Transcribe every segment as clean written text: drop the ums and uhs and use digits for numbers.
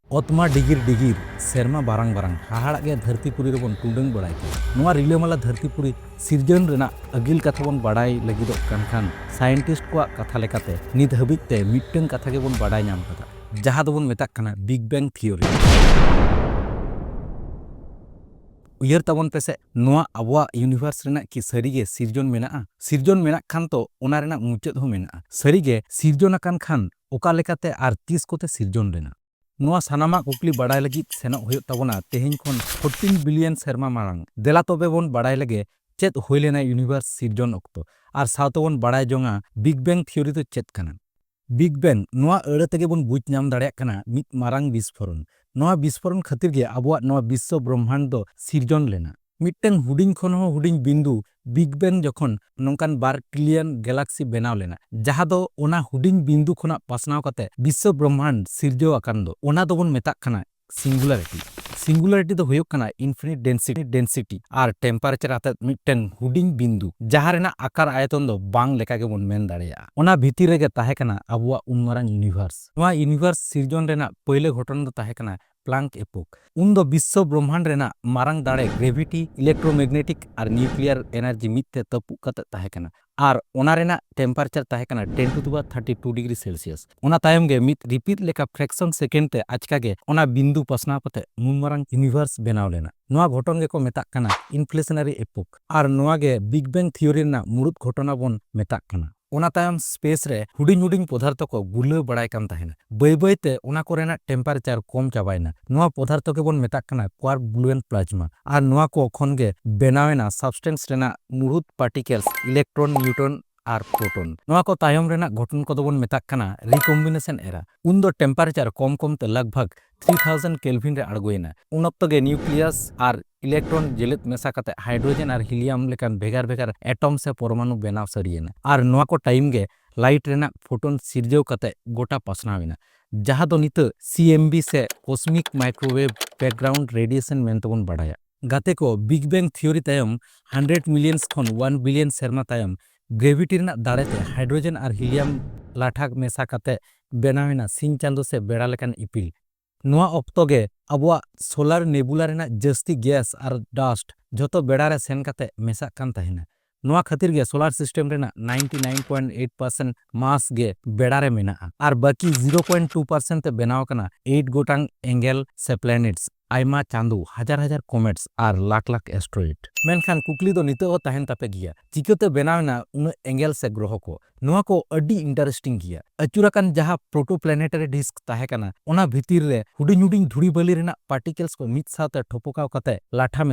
অতমা ডিগির ডিগির সেরমা বারাং বারাং হাহাড়াগ গে ধরतीपुरी রেবন টুডং বাড়াই নোয়া রিলেমালা ধরतीपुरी सिरजन रेना अगिल कथा बन बाड़ाई लगिद खान साइंटिस्ट को कथा लेकाते नित हबिते मिट्टन कथा के बन बाड़ाई नाम कथा जहां दो बन मेताक कना बिग बैंग थियोरी उयर तबन पेसे नोआ आबवा यूनिवर्स रेना कि सरीगे सिरजन मेना खान तो ओना रेना मुचाद हो मेना सरीगे सिरजन अकान खान ओका लेकाते आर तीस कोते सिरजन रेना नोआ सानामा कुकली बाड़ाई लगी सेना होय तबना तेहेन खन 14 बिलियन सेरमा मारांग देला तबे बन बाड़ाई लगे चेत होय लेना यूनिवर्स सिरजन अक्तो आर सावते बन बाड़ाई जोंगा बिग बैंग थियोरी तो चेत कना बिग बैंग नोआ अड़े तेगे बन बुझ नाम दाड़ेयाक कना मित मारांग विस्फोरण नोआ विस्फोरण खातिर गे आबुआ नोआ विश्व ब्रह्मांड दो सिरजन लेना मिट्टन हुडिंग खन हो हुडिंग बिंदु बिग बैंग जखन नोंकान 12 ट्रिलियन गैलेक्सी बनाव लेना जहां दो ओना हुडिंग बिंदु खना पासनाव कते विश्व ब्रह्मांड सिरजो आकान दो ओना दो बन मेताक कना सिंगुलरिटी दो होयो कना इन्फिनिट डेंसिटी आर टेम्परेचर आते मिट्टन हुडिंग बिंदु जहां रेना आकार आयतन दो बांग लेका गे बन मेन दाड़ेया ओना भीतिर रेगे ताहे कना आबुआ उनमारांग यूनिवर्स सिरजन रेना पहिले घटना दो ताहे कना प्लांक एपोक उन दो विश्व ब्रह्मांड रेना मारांग दाड़े ग्रेविटी इलेक्ट्रोमैग्नेटिक और न्यूक्लियर एनर्जी मित्ते तपु कते ताहे कना आर ओना रेना टेम्परेचर ताहे कना 10 to the power 32 degree Celsius ओना तायम गे मित रिपीट लेका फ्रैक्शन सेकेंड ते आचका गे ओना बिंदु पसनाव कते मुनमारांग यूनिवर्स बनाव लेना नोआ घटन गे को मेताक कना इन्फ्लेशनरी एपोक आर नोआ गे बिग बैंग थियोरी ना मुरुद घटना बन मेताक कना ओना तायम स्पेस रे हुडिंग पदार्थ को गुलाव बड़ाय कान ताहेना बै बैते ओना कोरेना टेम्परेचर कम चाबायना नोआ पदार्थ के बन मेताक कना क्वार्क ब्लूएन प्लाज्मा आर नोआ को खन गे बेनावेना सब्सटेंस रेना मुरुद पार्टिकल्स इलेक्ट्रॉन न्यूट्रॉन आर प्रोटॉन नोआ को तायम रेना घटन को बन मेताक कना रिकॉम्बिनेशन एरा उन दो टेम्परेचर कम ते लगभग 3000 केल्विन रे अड़गोयना उन ऑक्तो गे न्यूक्लियस आर इलेक्ट्रॉन जेलेत मेसा कते हाइड्रोजन और हीलियम लेकान भेगार एटम से परमाणु बनाव सरियेना आर नोआ को टाइम गे लाइट रेना फोटोन सिरजेव कते गोटा पासनावेना जहां दो नित सीएमबी से कॉस्मिक माइक्रोवेव बैकग्राउंड रेडिएशन मेनतबन बाड़ाया गाते को बिग बैंग थियोरी तायम 100 मिलियन खन 1 बिलियन सेरमा तायम ग्रेविटी रेना दाड़ेते हाइड्रोजन और हीलियम लाठाक मेसा कते बनावेना सिंह चांदो से बेड़ा लेकान इपिल नोआ ऑक्तो गे आबुआ सोलार नेबुला रेना जस्ती गैस और डस्ट जतो बेड़ा रे सेन कते मेसा कान ताहेना नोआ खातिर गे सोलार सिस्टम रेना 99.8% मास गे बेड़ा रे मेना और बाकी 0.2% ते बनाव कना 8 गोटांग एंगल से प्लैनेट्स आयमा चांदू हजार कॉमेट्स और लाख एस्ट्रॉइड मेनखान कुकली दो नितो ताहेन तापे गिया चिकते बनावना उन एंगल से ग्रह को नोआ को अड्डी इंटरेस्टिंग गिया अचुराकान जहां प्रोटोप्लैनेटरी डिस्क ताहे कना ओना भीतिर रे हुडिंग धुड़ी बली रेना पार्टिकल्स को मित साथे ठोपकाव कते लाठा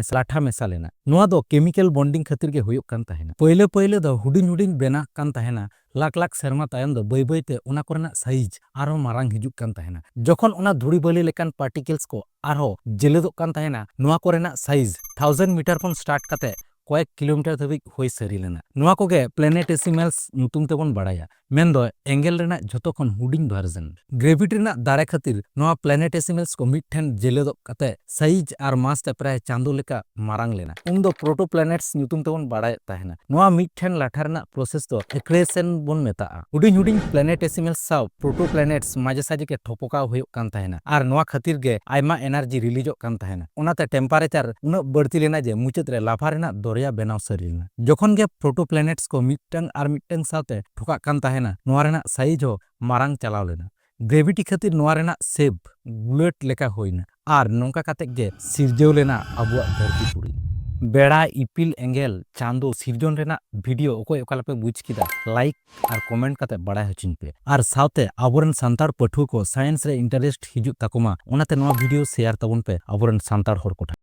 मेसा लेना नोआ दो केमिकल बॉन्डिंग खातिर गे होयो कान ताहेना पहिले दो हुडिंग बेना कान ताहेना लाख सेरमा तायम दो बैते ओना कोरेना साइज आरो मारांग हिजुक कान ताहेना जखन ओना धुड़ी बली लेकान पार्टिकल्स को आरो जेलेदोक कान ताहेना नोआ कोरेना साइज 1000 मीटर खन स्टार्ट कते कয়েক किलोमीटर धाबी होय सरी लेना नोआ कोगे प्लैनेटेसिमल्स नुतुम तेबन बाड़ाया मेन दो एंगल रेना जतो खन हुडिंग वर्जन ग्रेविटी रेना दारे खातिर नोआ प्लैनेटेसिमल्स को मिठेन जेलेदो कते साइज और मास ते प्राय चांदो लेका मारांग लेना उन दो प्रोटोप्लैनेट्स नुतुम तेबन बाड़ाय ताहेना नोआ मिठेन लाठा रेना प्रोसेस दो एक्रेशन बन मेताआ हुडिंग प्लैनेटेसिमल्स साव प्रोटोप्लैनेट्स माजे साजे के ठोपका होयो कान ताहेना आर नोआ खातिर गे आयमा एनर्जी रिलीजो कान ताहेना ओनाते टेम्परेचर उन बढ़ती लेना जे मुचत रे लाफा रेना दरिया बनाव सरीना जखन गे प्रोटोप्लैनेट्स को मिटन साथे ठोका कान ताहेना नोआ रेना साइज हो मारांग चलाव लेना ग्रेविटी खातिर नोआ रेना सेप बुलेट लेका होइना आर नोंका काते गे सिरजेव लेना आबुआ धरतीपुरी बेड़ा इपिल एंगल चांदो सिरजन रेना वीडियो ओको ओकालपे बुझ किदा लाइक और कमेंट काते बड़ाय हचिन पे और साथे आबोरन सांतार पठुआ को साइंस रे इंटरेस्ट हिजुक ताकोमा ओनाते नोआ वीडियो शेयर तबन पे आबोरन सांतार हर कोठा